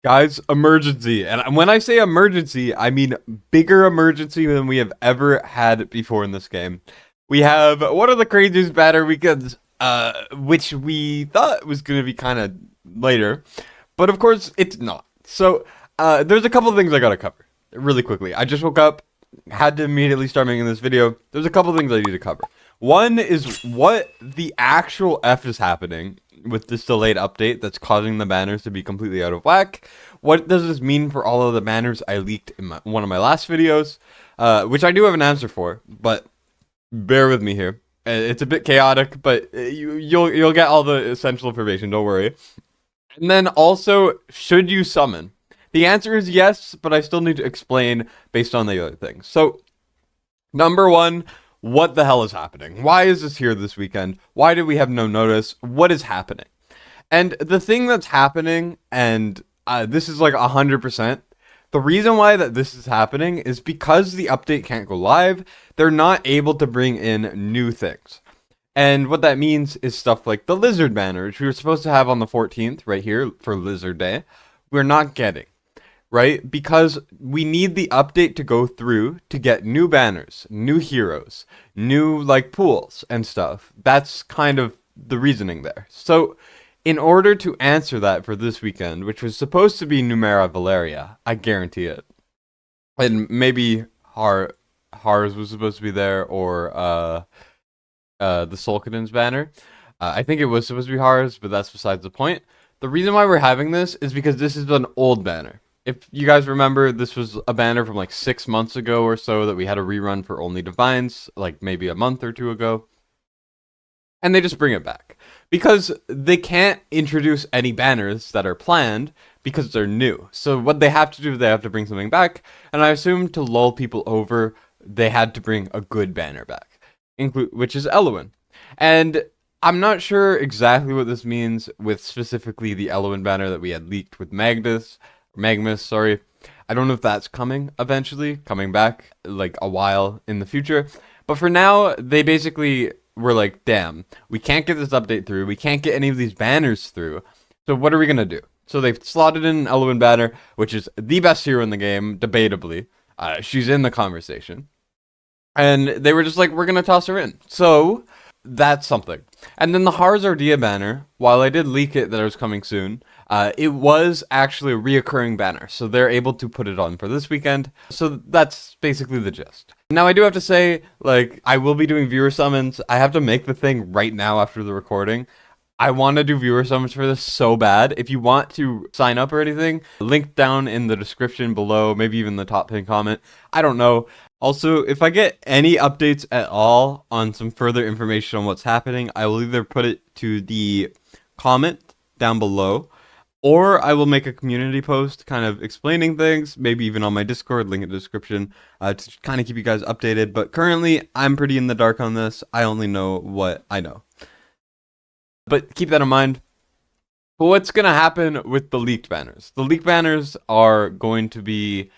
Guys, emergency. And when I say emergency, I mean bigger emergency than we have ever had before in this game. We have one of the craziest banner weekends, which we thought was going to be kind of later. But of course, it's not. So, there's a couple of things I gotta cover really quickly. I just woke up, had to immediately start making this video. There's a couple of things I need to cover. One is what the actual F is happening with this delayed update that's causing the banners to be completely out of whack. What does this mean for all of the banners I leaked in one of my last videos, which I do have an answer for, but bear with me here. It's a bit chaotic, but you'll get all the essential information. Don't worry. And then also, should you summon? The answer is yes, but I still need to explain based on the other things. So, number one, what the hell is happening? Why is this here this weekend? Why did we have no notice? What is happening? And the thing that's happening, and this is like 100%, the reason why that this is happening is because the update can't go live, they're not able to bring in new things. And what that means is stuff like the Lizard banner, which we were supposed to have on the 14th, right here, for Lizard Day, we're not getting. Right? Because we need the update to go through to get new banners, new heroes, new like pools and stuff. That's kind of the reasoning there. So in order to answer that for this weekend, which was supposed to be Numera Valeria, I guarantee it. And maybe Harz was supposed to be there, or the Solkadin's banner. I think it was supposed to be Harz, but that's besides the point. The reason why we're having this is because this is an old banner. If you guys remember, this was a banner from like 6 months ago or so that we had a rerun for Only Divines, like maybe a month or two ago. And they just bring it back. Because they can't introduce any banners that are planned because they're new. So what they have to do, they have to bring something back. And I assume to lull people over, they had to bring a good banner back, which is Elowyn. And I'm not sure exactly what this means with specifically the Elowyn banner that we had leaked with Magmus, sorry. I don't know if that's coming back like a while in the future. But for now, they basically were like, damn, we can't get this update through. We can't get any of these banners through. So what are we going to do? So they've slotted in an Elowyn banner, which is the best hero in the game, debatably. She's in the conversation. And they were just like, we're going to toss her in. So that's something. And then the Harz Ardea banner, while I did leak it that it was coming soon, it was actually a reoccurring banner, so they're able to put it on for this weekend. So that's basically the gist. Now I do have to say, like, I will be doing viewer summons. I have to make the thing right now after the recording. I want to do viewer summons for this so bad. If you want to sign up or anything, link down in the description below, maybe even the top pinned comment. I don't know. Also, if I get any updates at all on some further information on what's happening, I will either put it to the comment down below, or I will make a community post kind of explaining things, maybe even on my Discord, link in the description, to kind of keep you guys updated. But currently, I'm pretty in the dark on this. I only know what I know. But keep that in mind. But what's going to happen with the leaked banners? The leaked banners are going to be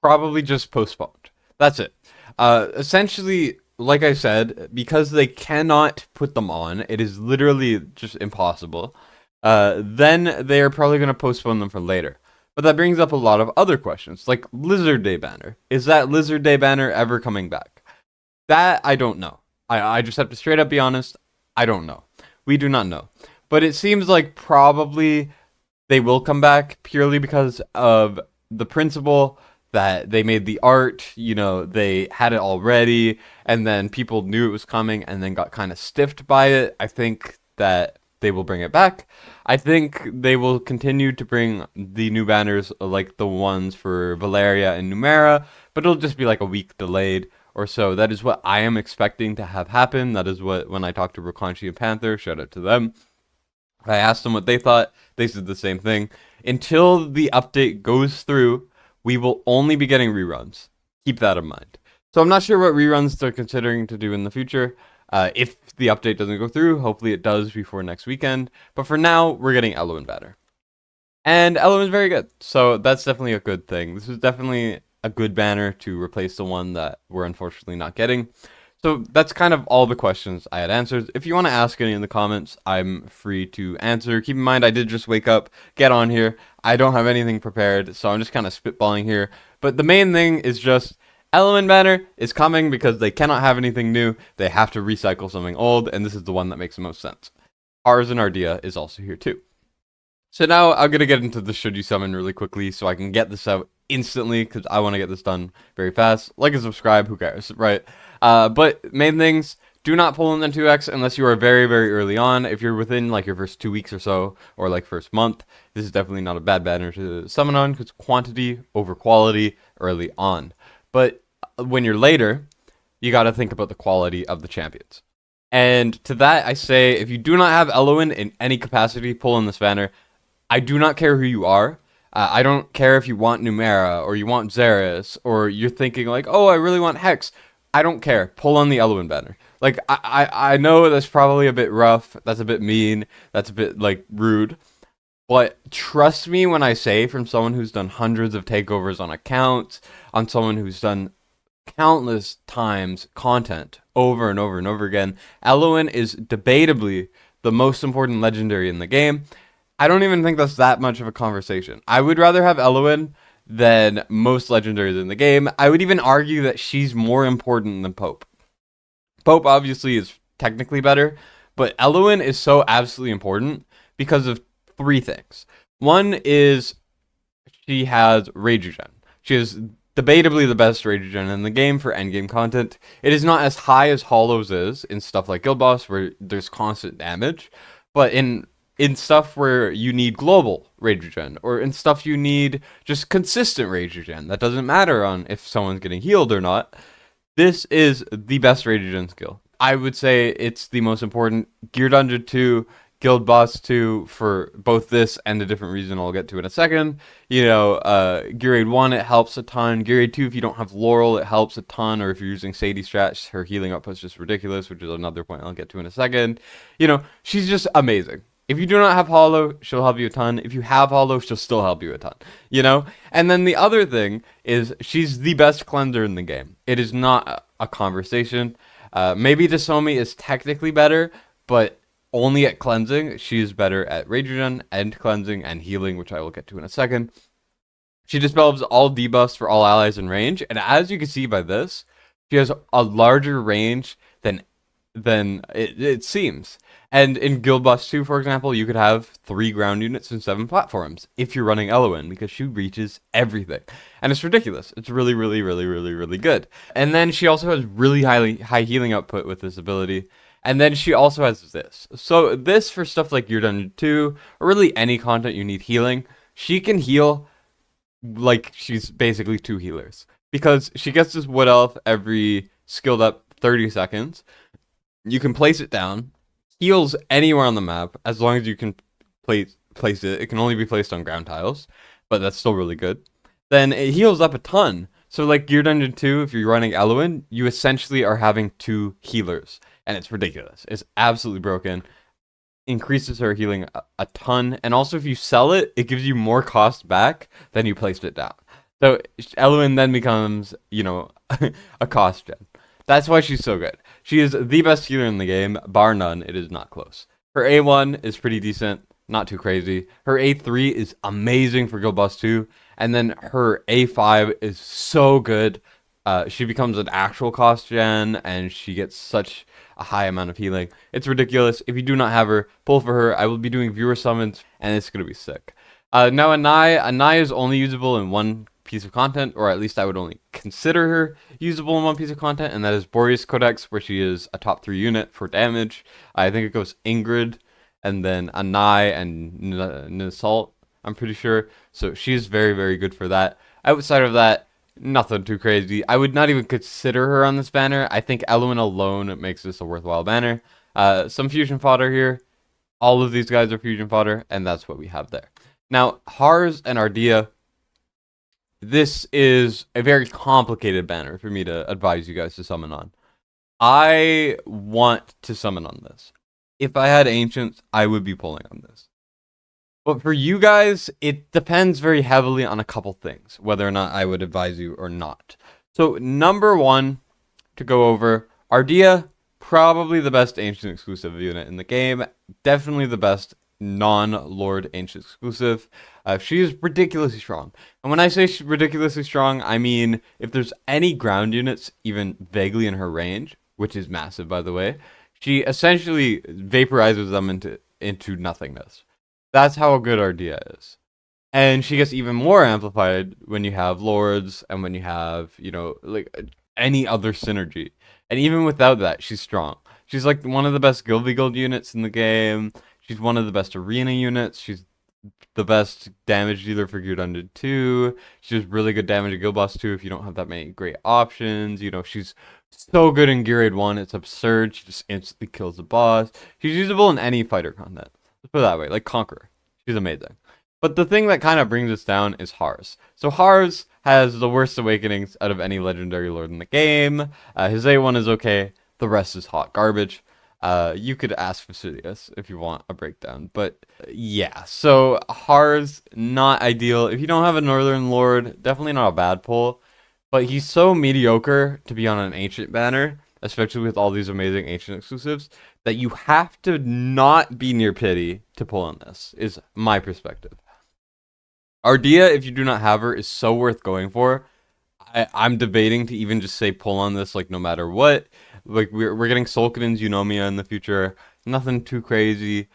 probably just postponed. That's it. Essentially, like I said, because they cannot put them on, it is literally just impossible. Then they are probably going to postpone them for later. But that brings up a lot of other questions, like Lizard Day banner. Is that Lizard Day banner ever coming back? That I don't know. I just have to straight up be honest. I don't know. We do not know. But it seems like probably they will come back purely because of the principle that they made the art, you know, they had it already, and then people knew it was coming and then got kind of stiffed by it. I think that they will bring it back. I think they will continue to bring the new banners like the ones for Valeria and Numera, but it'll just be like a week delayed or so. That is what I am expecting to have happen. That is what, when I talked to Rakanchi and Panther, shout out to them, I asked them what they thought. They said the same thing. Until the update goes through, we will only be getting reruns. Keep that in mind. So I'm not sure what reruns they're considering to do in the future. If the update doesn't go through, hopefully it does before next weekend. But for now, we're getting Elowyn banner. And Elowyn's very good. So that's definitely a good thing. This is definitely a good banner to replace the one that we're unfortunately not getting. So that's kind of all the questions I had answered. If you want to ask any in the comments, I'm free to answer. Keep in mind, I did just wake up, get on here. I don't have anything prepared, so I'm just kind of spitballing here. But the main thing is just Elowyn banner is coming because they cannot have anything new. They have to recycle something old, and this is the one that makes the most sense. Harz and Ardea is also here too. So now I'm going to get into the should you summon really quickly so I can get this out instantly because I want to get this done very fast. Like and subscribe, who cares, right? But main things, do not pull in the 2x unless you are very, very early on. If you're within like your first 2 weeks or so, or like first month, this is definitely not a bad banner to summon on because quantity over quality early on. But when you're later, you got to think about the quality of the champions. And to that, I say, if you do not have Elowyn in any capacity, pull in this banner. I do not care who you are. I don't care if you want Numera or you want Xeris or you're thinking like, oh, I really want Hex. I don't care. Pull on the Elowyn banner. Like, I know that's probably a bit rough. That's a bit mean. That's a bit, like, rude. But trust me when I say, from someone who's done hundreds of takeovers on accounts, on someone who's done countless times content over and over and over again, Elowyn is debatably the most important legendary in the game. I don't even think that's that much of a conversation. I would rather have Elowyn than most legendaries in the game. I would even argue that she's more important than Pope. Pope obviously is technically better, but Elowyn is so absolutely important because of 3 things. One is she has Rage Regen. She is debatably the best Rage Regen in the game for endgame content. It is not as high as Hollow's is in stuff like Guild Boss where there's constant damage, but in stuff where you need global Rage Regen, or in stuff you need just consistent Rage Regen, that doesn't matter on if someone's getting healed or not, this is the best Rage Regen skill. I would say it's the most important. Gear Dungeon 2, Guild Boss 2, for both this and a different reason I'll get to in a second. You know, Gear Aid 1, it helps a ton. Gear Aid 2, if you don't have Laurel, it helps a ton. Or if you're using Sadie strats, her healing output's just ridiculous, which is another point I'll get to in a second. You know, she's just amazing. If you do not have Hollow, she'll help you a ton. If you have Hollow, she'll still help you a ton. You know? And then the other thing is she's the best cleanser in the game. It is not a conversation. Maybe Desomi is technically better, but only at cleansing. She is better at Rage Regen and cleansing and healing, which I will get to in a second. She dispels all debuffs for all allies in range. And as you can see by this, she has a larger range than it seems. And in Guild Boss 2, for example, you could have 3 ground units and 7 platforms if you're running Elowyn, because she reaches everything. And it's ridiculous. It's really, really, really, really, really good. And then she also has really high healing output with this ability. And then she also has this. So this, for stuff like Gear Dungeon 2, or really any content you need healing, she can heal like she's basically 2 healers. Because she gets this Wood Elf every skilled up 30 seconds. You can place it down. Heals anywhere on the map as long as you can place it. It can only be placed on ground tiles, but that's still really good. Then it heals up a ton. So like Gear Dungeon 2, if you're running Elowyn, you essentially are having 2 healers, and it's ridiculous. It's absolutely broken. Increases her healing a ton, and also if you sell it, it gives you more cost back than you placed it down. So Elowyn then becomes, you know, a cost gen. That's why she's so good. She is the best healer in the game, bar none. It is not close. Her A1 is pretty decent, not too crazy. Her A3 is amazing for Guild Boss 2. And then her A5 is so good. She becomes an actual cost gen, and she gets such a high amount of healing. It's ridiculous. If you do not have her, pull for her. I will be doing viewer summons, and it's going to be sick. Now, Anai is only usable in one piece of content, or at least I would only consider her usable in one piece of content, and that is Boreas Codex, where she is a top 3 unit for damage. I think it goes Ingrid, and then Anai and Nisalt, I'm pretty sure. So she's very, very good for that. Outside of that, nothing too crazy. I would not even consider her on this banner. I think Elowyn alone makes this a worthwhile banner. Some fusion fodder here. All of these guys are fusion fodder, and that's what we have there. Now, Harz and Ardea, this is a very complicated banner for me to advise you guys to summon on. I want to summon on this. If I had Ancients, I would be pulling on this. But for you guys, it depends very heavily on a couple things, whether or not I would advise you or not. So number one to go over Ardea, probably the best ancient exclusive unit in the game. Definitely the best non-Lord ancient exclusive. She is ridiculously strong. And when I say she's ridiculously strong, I mean if there's any ground units even vaguely in her range, which is massive by the way, she essentially vaporizes them into nothingness. That's how good Ardea is. And she gets even more amplified when you have lords and when you have, like any other synergy. And even without that, she's strong. She's like one of the best Guild units in the game. She's one of the best arena units. She's the best damage dealer for Geared Undead 2. She's really good damage at Guild Boss 2 if you don't have that many great options. She's so good in Gear Raid 1, it's absurd. She just instantly kills the boss. She's usable in any fighter content. Let's put it that way, like Conqueror. She's amazing. But the thing that kind of brings us down is Harz. So Harz has the worst awakenings out of any legendary lord in the game. His A1 is okay. The rest is hot garbage. You could ask Fastidious if you want a breakdown. But yeah, so Harz, not ideal. If you don't have a Northern Lord, definitely not a bad pull. But he's so mediocre to be on an Ancient banner, especially with all these amazing Ancient exclusives, that you have to not be near Pity to pull on this, is my perspective. Ardea, if you do not have her, is so worth going for. I'm debating to even just say pull on this, like, no matter what. Like, we're getting Sulkadin's Eunomia in the future. Nothing too crazy.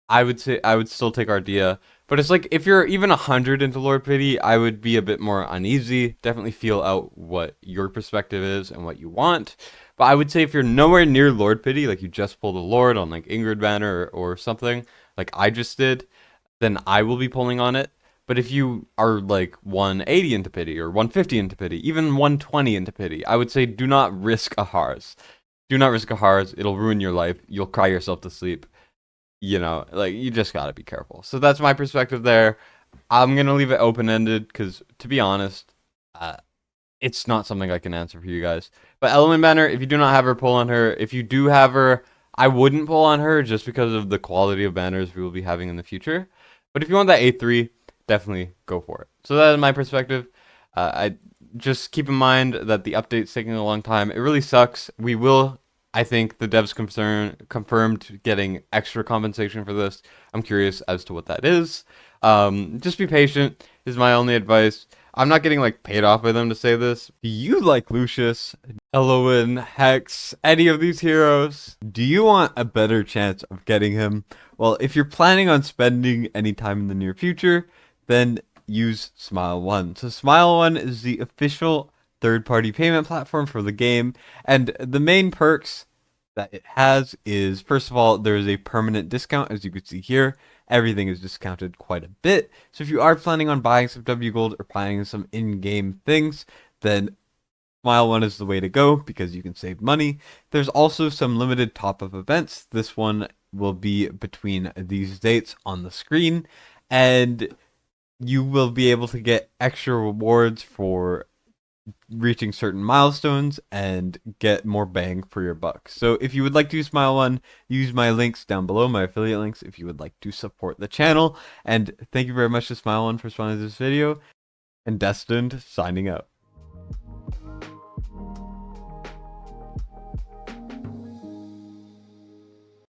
I would still take Ardea. But it's like, if you're even 100 into Lord Pity, I would be a bit more uneasy. Definitely feel out what your perspective is and what you want. But I would say if you're nowhere near Lord Pity, like you just pulled a Lord on like Ingrid banner or something, like I just did, then I will be pulling on it. But if you are like 180 into Pity or 150 into Pity, even 120 into Pity, I would say do not risk a Harz. Do not risk a Harz. It'll ruin your life. You'll cry yourself to sleep. Like, you just gotta be careful. So that's my perspective there. I'm gonna leave it open-ended because, to be honest, it's not something I can answer for you guys. But Elowyn banner, if you do not have her, pull on her. If you do have her, I wouldn't pull on her just because of the quality of banners we will be having in the future. But if you want that A3, definitely go for it. So that is my perspective. I just keep in mind that the update's taking a long time. It really sucks. We will, I think the devs confirmed getting extra compensation for this. I'm curious as to what that is. Just be patient is my only advice. I'm not getting like paid off by them to say this. Do you like Lucius, Elowyn, Hex, any of these heroes? Do you want a better chance of getting him? Well, if you're planning on spending any time in the near future, then use Smile1. So Smile1 is the official third-party payment platform for the game, and the main perks that it has is, first of all, there is a permanent discount, as you can see here. Everything is discounted quite a bit. So if you are planning on buying some W Gold or buying some in-game things, then Smile1 is the way to go because you can save money. There's also some limited top-up events. This one will be between these dates on the screen, and you will be able to get extra rewards for reaching certain milestones and get more bang for your buck. So if you would like to use Smile1, use my links down below, my affiliate links, if you would like to support the channel. And thank you very much to Smile1 for sponsoring this video. And Destined, signing out.